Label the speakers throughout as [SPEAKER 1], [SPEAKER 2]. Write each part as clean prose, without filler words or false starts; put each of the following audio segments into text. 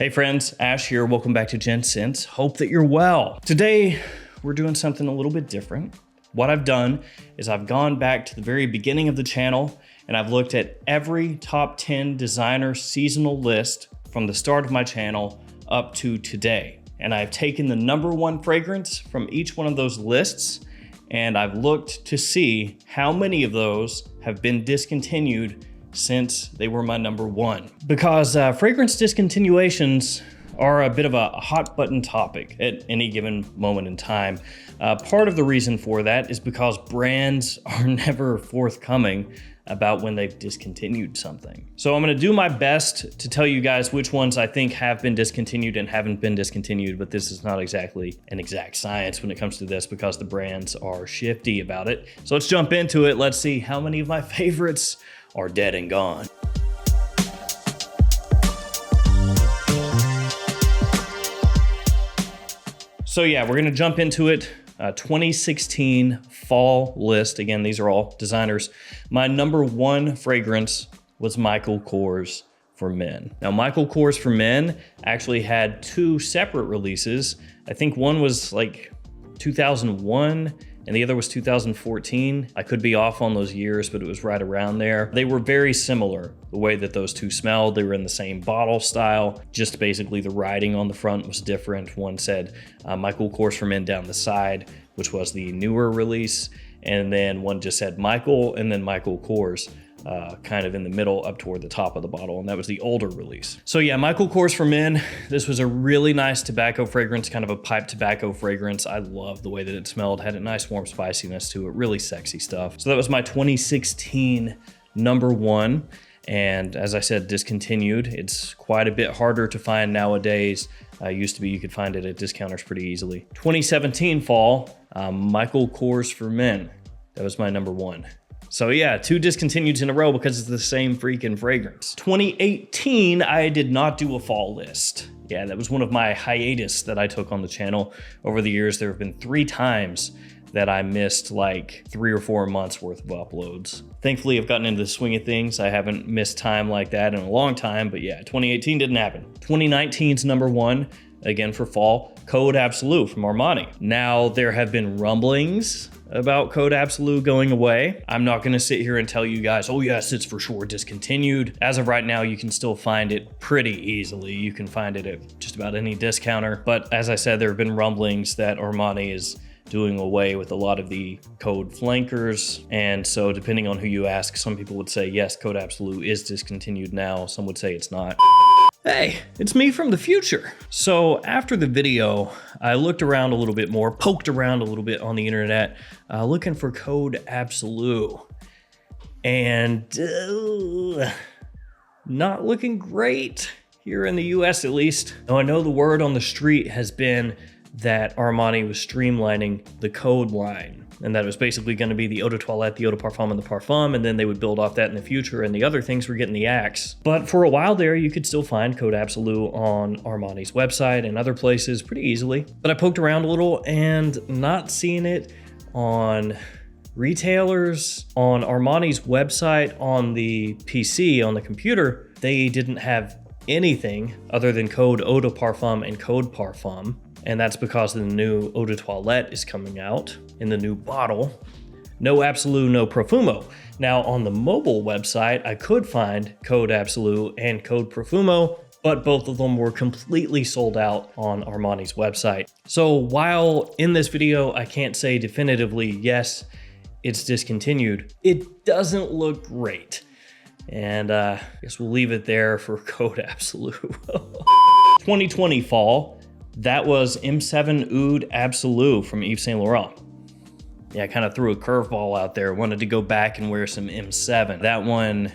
[SPEAKER 1] Hey friends, Ash here. Welcome back to Gents. Hope that you're well. Today, we're doing something a little bit different. What I've done is I've gone back to the very beginning of the channel and I've looked at every top 10 designer seasonal list from the start of my channel up to today. And I've taken the #1 fragrance from each one of those lists and I've looked to see how many of those have been discontinued since they were my #1. Because fragrance discontinuations are a bit of a hot button topic at any given moment in time. Part of the reason for that is because brands are never forthcoming about when they've discontinued something. So I'm gonna do my best to tell you guys which ones I think have been discontinued and haven't been discontinued, but this is not exactly an exact science when it comes to this because the brands are shifty about it. So let's jump into it. Let's see how many of my favorites are dead and gone. So yeah, we're gonna jump into it. 2016 fall list. Again, these are all designers. My #1 fragrance was Michael Kors for Men. Now, Michael Kors for Men actually had 2 separate releases. I think one was like 2001 and the other was 2014. I could be off on those years, but it was right around there. They were very similar, the way that those two smelled. They were in the same bottle style, just basically the writing on the front was different. One said Michael Kors for Men down the side, which was the newer release, and then one just said Michael and then Michael Kors, kind of in the middle up toward the top of the bottle, and that was the older release. So yeah, Michael Kors for Men. This was a really nice tobacco fragrance, kind of a pipe tobacco fragrance. I love the way that it smelled, had a nice warm spiciness to it, really sexy stuff. So that was my 2016 #1. And as I said, discontinued. It's quite a bit harder to find nowadays. Used to be you could find it at discounters pretty easily. 2017 fall, Michael Kors for Men. That was my #1. So yeah, 2 discontinued in a row because it's the same freaking fragrance. 2018, I did not do a fall list. Yeah, that was one of my hiatus that I took on the channel. Over the years, there have been 3 times that I missed like 3 or 4 months worth of uploads. Thankfully, I've gotten into the swing of things. I haven't missed time like that in a long time, but yeah, 2018 didn't happen. 2019's #1, again for fall, Code Absolute from Armani. Now, there have been rumblings about Code Absolute going away. I'm not gonna sit here and tell you guys, oh yes, it's for sure discontinued. As of right now, you can still find it pretty easily. You can find it at just about any discounter. But as I said, there have been rumblings that Armani is doing away with a lot of the Code flankers. And so depending on who you ask, some people would say, yes, Code Absolute is discontinued now. Some would say it's not. Hey, it's me from the future. So after the video, I looked around a little bit more, poked around a little bit on the internet, looking for Code Absolute. And not looking great here in the US at least. Now I know the word on the street has been that Armani was streamlining the Code line, and that it was basically going to be the eau de toilette, the eau de parfum, and the parfum, and then they would build off that in the future, and the other things were getting the axe. But for a while there, you could still find Code Absolute on Armani's website and other places pretty easily. But I poked around a little and not seeing it on retailers, on Armani's website, on the PC, on the computer. They didn't have anything other than Code Eau de Parfum and Code Parfum. And that's because the new eau de toilette is coming out in the new bottle. No Absolute, no Profumo. Now on the mobile website, I could find Code Absolute and Code Profumo, but both of them were completely sold out on Armani's website. So while in this video, I can't say definitively, yes, it's discontinued, it doesn't look great. And I guess we'll leave it there for Code Absolute. 2020 fall. That was M7 Oud Absolute from Yves Saint Laurent. Yeah, I kind of threw a curveball out there. Wanted to go back and wear some M7. That one,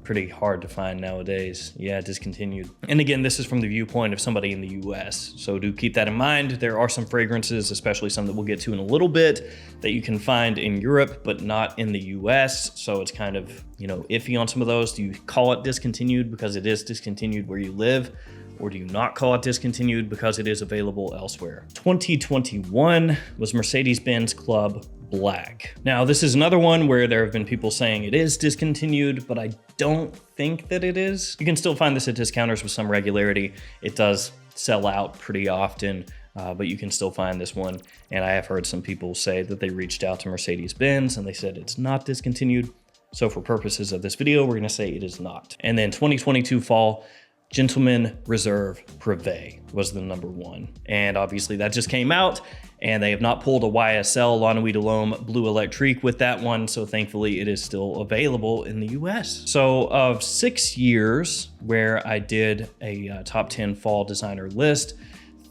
[SPEAKER 1] pretty hard to find nowadays. Yeah, discontinued. And again, this is from the viewpoint of somebody in the US. So do keep that in mind. There are some fragrances, especially some that we'll get to in a little bit, that you can find in Europe, but not in the US. So it's kind of, iffy on some of those. Do you call it discontinued because it is discontinued where you live? or do you not call it discontinued because it is available elsewhere? 2021 was Mercedes-Benz Club Black. Now, this is another one where there have been people saying it is discontinued, but I don't think that it is. You can still find this at discounters with some regularity. It does sell out pretty often, but you can still find this one. And I have heard some people say that they reached out to Mercedes-Benz and they said it's not discontinued. So for purposes of this video, we're gonna say it is not. And then 2022 fall, Gentleman Reserve Privé was the #1. And obviously that just came out, and they have not pulled a YSL La Nuit de l'Homme Bleu Electrique with that one, so thankfully it is still available in the US. So of 6 years where I did a top 10 fall designer list,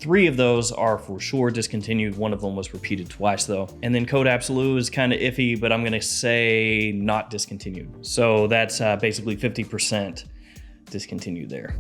[SPEAKER 1] 3 of those are for sure discontinued. One of them was repeated twice though. And then Code Absolute is kind of iffy, but I'm gonna say not discontinued. So that's basically 50% discontinued there.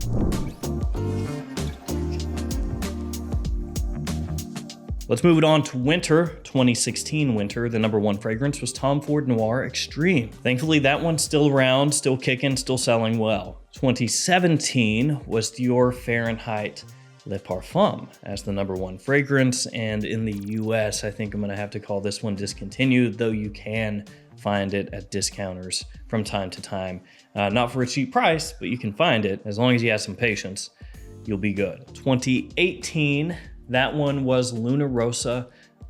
[SPEAKER 1] Let's move it on to winter, 2016 winter. The #1 fragrance was Tom Ford Noir Extreme. Thankfully, that one's still around, still kicking, still selling well. 2017 was Dior Fahrenheit Le Parfum as the #1 fragrance. And in the US, I think I'm gonna have to call this one discontinued, though you can find it at discounters from time to time. Not for a cheap price, but you can find it. As long as you have some patience, you'll be good. 2018, that one was Luna Rossa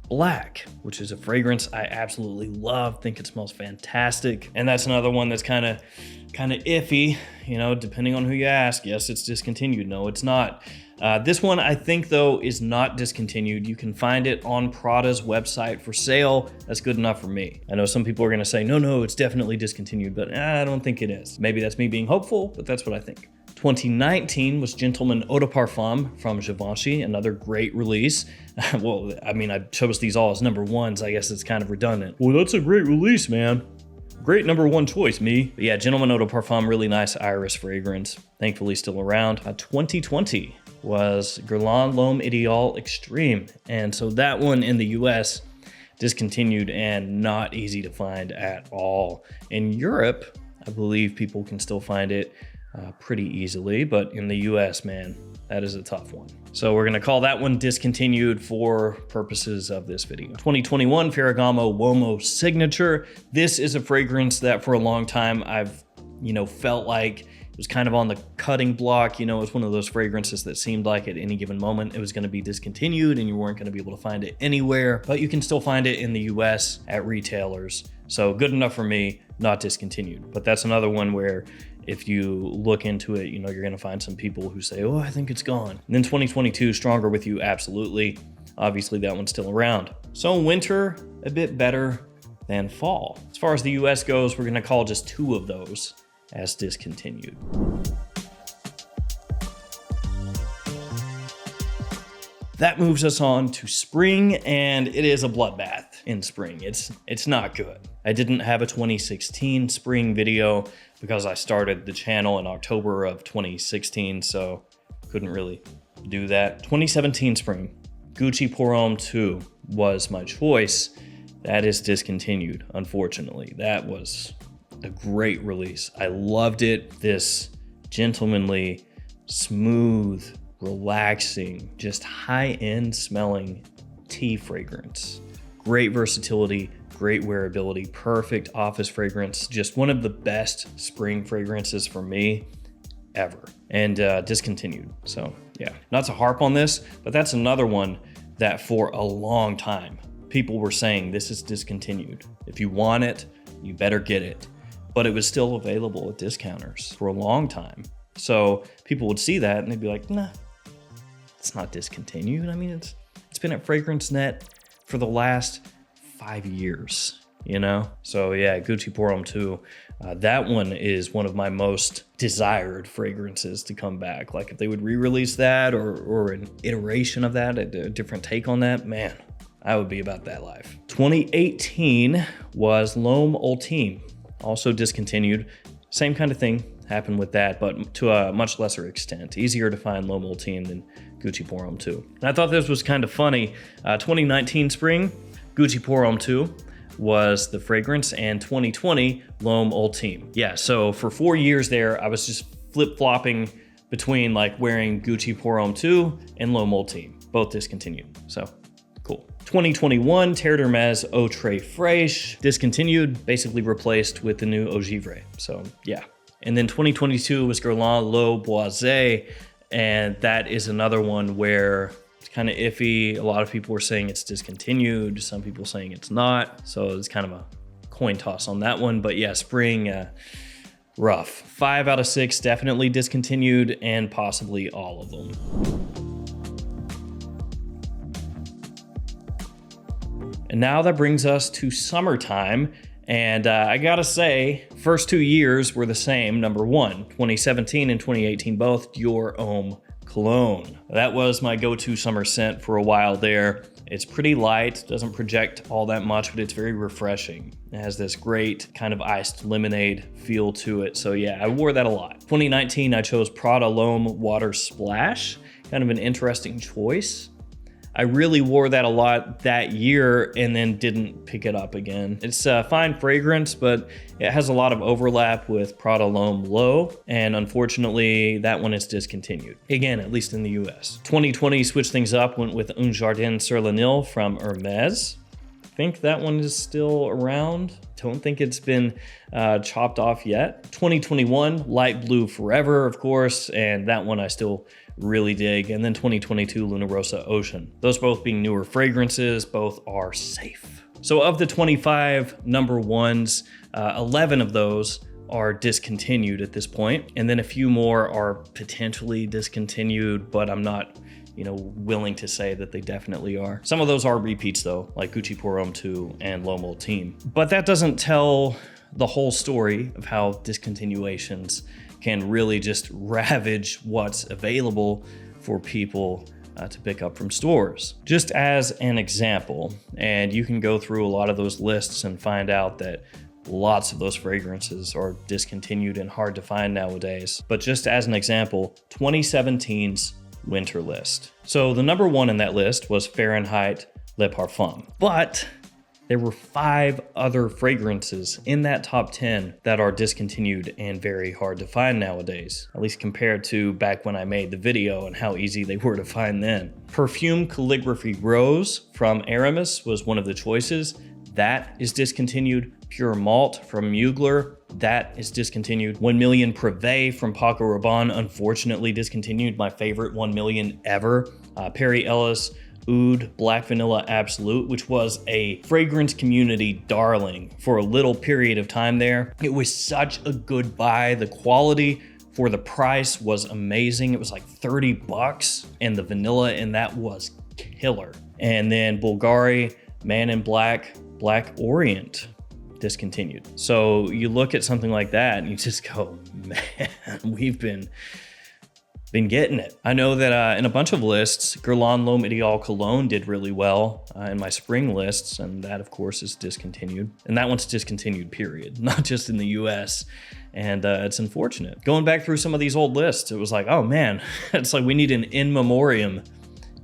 [SPEAKER 1] Black, which is a fragrance I absolutely love. Think it smells fantastic. And that's another one that's kind of iffy, you know, depending on who you ask. Yes, it's discontinued. No, it's not. This one, I think, though, is not discontinued. You can find it on Prada's website for sale. That's good enough for me. I know some people are going to say, no, it's definitely discontinued, but I don't think it is. Maybe that's me being hopeful, but that's what I think. 2019 was Gentleman Eau de Parfum from Givenchy, another great release. Well, I mean, I chose these all as #1s. I guess it's kind of redundant. Well, that's a great release, man. Great #1 choice, me. But yeah, Gentleman Eau de Parfum, really nice iris fragrance. Thankfully still around. 2020 was Guerlain L'Homme Ideal Extreme. And so that one in the US discontinued and not easy to find at all. In Europe, I believe people can still find it pretty easily, but in the US, man, that is a tough one. So we're gonna call that one discontinued for purposes of this video. 2021 Ferragamo Uomo Signature. This is a fragrance that for a long time I've, felt like it was kind of on the cutting block. It was one of those fragrances that seemed like at any given moment it was gonna be discontinued and you weren't gonna be able to find it anywhere, but you can still find it in the US at retailers. So good enough for me, not discontinued. But that's another one where if you look into it, you're gonna find some people who say, oh, I think it's gone. And then 2022, Stronger With You, absolutely. Obviously that one's still around. So winter, a bit better than fall. As far as the US goes, we're gonna call just 2 of those as discontinued. That moves us on to spring, and it is a bloodbath in spring. It's not good. I didn't have a 2016 spring video because I started the channel in October of 2016, so couldn't really do that. 2017 spring, Gucci Pour Homme 2 was my choice. That is discontinued, unfortunately. That was a great release. I loved it. This gentlemanly, smooth, relaxing, just high-end smelling tea fragrance. Great versatility, great wearability, perfect office fragrance. Just one of the best spring fragrances for me ever, and discontinued. So yeah, not to harp on this, but that's another one that for a long time, people were saying this is discontinued. If you want it, you better get it. But it was still available at discounters for a long time. So people would see that and they'd be like, nah, it's not discontinued. I mean, it's been at FragranceNet for the last 5 years, So yeah, Gucci Pour Homme 2, that one is one of my most desired fragrances to come back. Like if they would re-release that or an iteration of that, a different take on that, man, I would be about that life. 2018 was L'Homme Ultime, also discontinued. Same kind of thing happened with that, but to a much lesser extent. Easier to find L'Homme Ultime than Gucci Pour Homme 2. And I thought this was kind of funny. 2019 spring, Gucci Pour Homme 2 was the fragrance, and 2020, L'Homme Ultime. Yeah, so for 4 years there, I was just flip-flopping between like wearing Gucci Pour Homme 2 and Low Mold Team, both discontinued. So cool. 2021, Terre d'Hermès Eau Très Fraîche, discontinued, basically replaced with the new Eau Givre. So yeah. And then 2022 was Guerlain L'Eau Boisée, and that is another one where it's kind of iffy. A lot of people are saying it's discontinued, some people saying it's not. So it's kind of a coin toss on that one. But yeah, spring, rough. 5 out of 6 definitely discontinued, and possibly all of them. And now that brings us to summertime. And I gotta say, first 2 years were the same. Number one, 2017 and 2018, both Dior Homme cologne. That was my go-to summer scent for a while there. It's pretty light, doesn't project all that much, but it's very refreshing. It has this great kind of iced lemonade feel to it. So yeah, I wore that a lot. 2019, I chose Prada L'Homme Water Splash. Kind of an interesting choice. I really wore that a lot that year and then didn't pick it up again. It's a fine fragrance, but it has a lot of overlap with Prada L'Homme L'Eau, and unfortunately, that one is discontinued. Again, at least in the US. 2020 switched things up, went with Un Jardin sur le Nil from Hermès. I think that one is still around. Don't think it's been chopped off yet. 2021, Light Blue Forever, of course, and that one I still really dig. And then 2022, Luna Rossa Ocean. Those both being newer fragrances, both are safe. So of the 25 number ones, 11 of those are discontinued at this point. And then a few more are potentially discontinued, but I'm not willing to say that they definitely are. Some of those are repeats though, like Gucci Pour Homme 2 and Low Mold Team. But that doesn't tell the whole story of how discontinuations can really just ravage what's available for people to pick up from stores. Just as an example, and you can go through a lot of those lists and find out that lots of those fragrances are discontinued and hard to find nowadays. But just as an example, 2017's winter list. So the number one in that list was Fahrenheit Le Parfum. But there were 5 other fragrances in that top 10 that are discontinued and very hard to find nowadays, at least compared to back when I made the video and how easy they were to find then. Perfume Calligraphy Rose from Aramis was one of the choices. That is discontinued. Pure Malt from Mugler, that is discontinued. 1 Million Privé from Paco Rabanne, unfortunately discontinued. My favorite 1 Million ever. Perry Ellis Oud Black Vanilla Absolute, which was a fragrance community darling for a little period of time there. It was such a good buy. The quality for the price was amazing. It was like $30, and the vanilla in that was killer. And then Bulgari Man in Black Black Orient discontinued. So you look at something like that and you just go, man, we've been getting it. I know that in a bunch of lists, Guerlain L'Homme Ideal Cologne did really well in my spring lists, and that of course is discontinued. And that one's discontinued, period, not just in the US. And it's unfortunate. Going back through some of these old lists, it was like, oh man, it's like we need an in memoriam.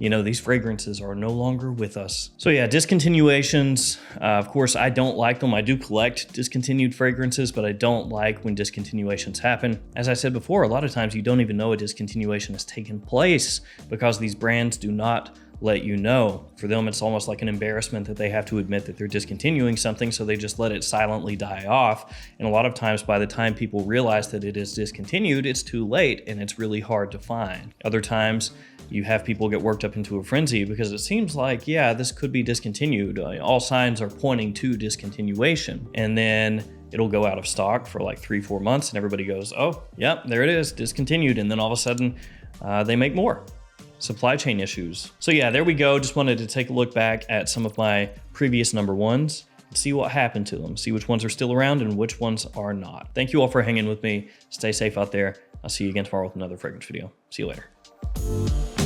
[SPEAKER 1] These fragrances are no longer with us. So yeah, discontinuations, of course, I don't like them. I do collect discontinued fragrances, but I don't like when discontinuations happen. As I said before, a lot of times you don't even know a discontinuation has taken place because these brands do not let you know. For them, it's almost like an embarrassment that they have to admit that they're discontinuing something, so they just let it silently die off. And a lot of times, by the time people realize that it is discontinued, it's too late and it's really hard to find. Other times, you have people get worked up into a frenzy because it seems like, yeah, this could be discontinued. All signs are pointing to discontinuation. And then it'll go out of stock for like 3-4 months and everybody goes, oh, yep, there it is, discontinued. And then all of a sudden, they make more. Supply chain issues. So yeah, there we go. Just wanted to take a look back at some of my previous number ones, see what happened to them, see which ones are still around and which ones are not. Thank you all for hanging with me. Stay safe out there. I'll see you again tomorrow with another fragrance video. See you later.